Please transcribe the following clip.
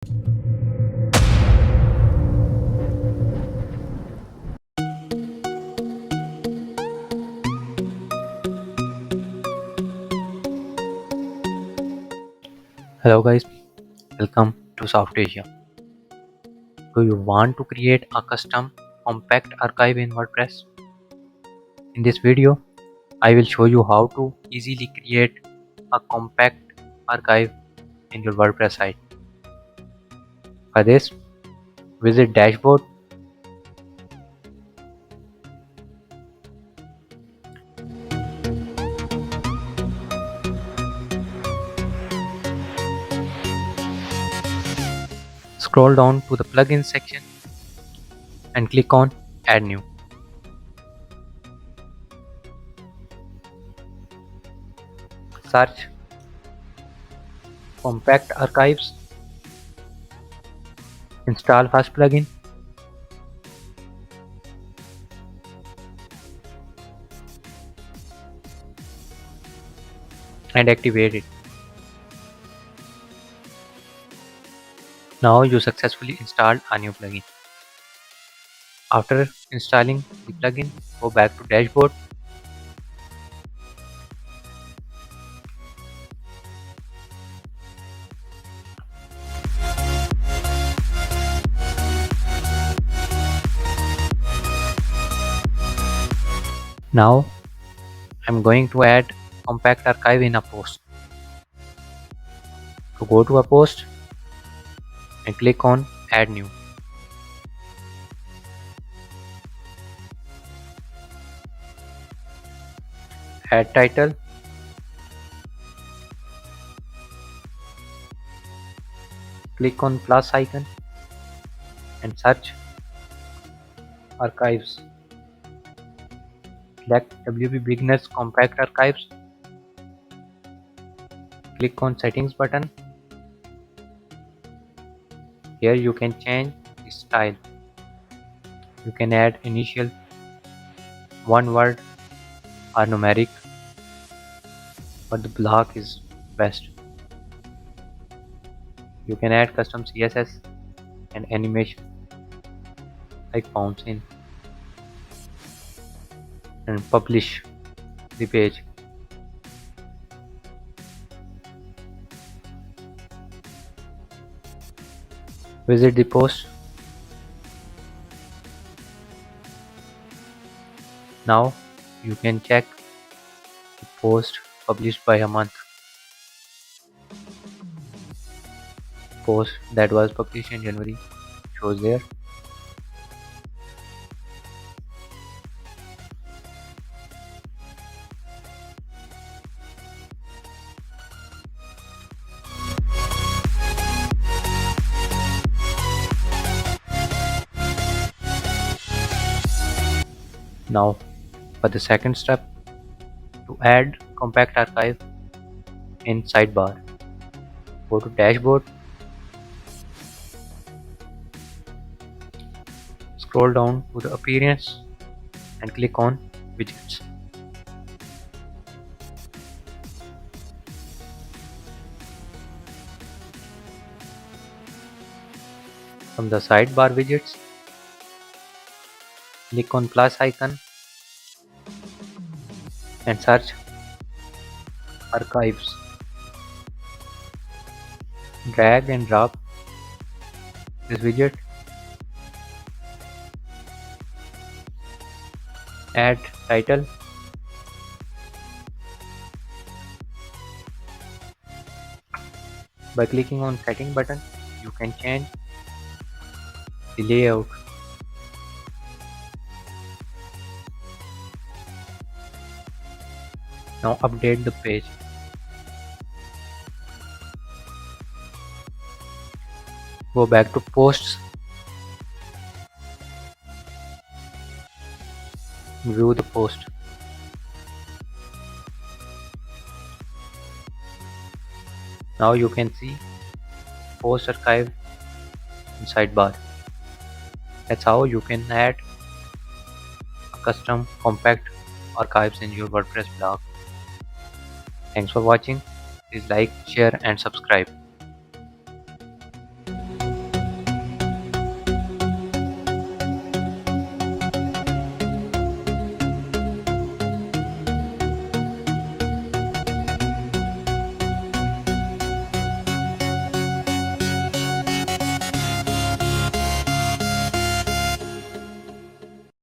Hello guys, welcome to South Asia. Do you want to create a custom compact archive in WordPress? In this video, I will show you how to easily create a compact archive in your WordPress site. For this, visit dashboard, scroll down to the plugins section and click on add new. Search compact archives, install first plugin and activate it. Now you successfully installed a new plugin. After installing the plugin, go back to dashboard. Now I'm going to add compact archive in a post. So go to a post and click on add new. Add title, click on plus icon and search archives. Select WP Beginners Compact Archives. Click on settings button. Here you can change the style. You can add initial, one word or numeric, but the block is best. You can add custom CSS and animation like bounce in and publish the page. Visit the post. Now you can check the post published by a month. Post that was published in January shows there. Now for the second step, to add compact archive in sidebar, go to dashboard, scroll down to the appearance and click on widgets. From the sidebar widgets, click on plus icon and search archives. Drag and drop this widget. Add title. By clicking on setting button, you can change the layout. Now update the page. Go back to posts. View the post. Now you can see post archive in sidebar. That's how you can add a custom compact archives in your WordPress blog. Thanks for watching. Please like, share and subscribe.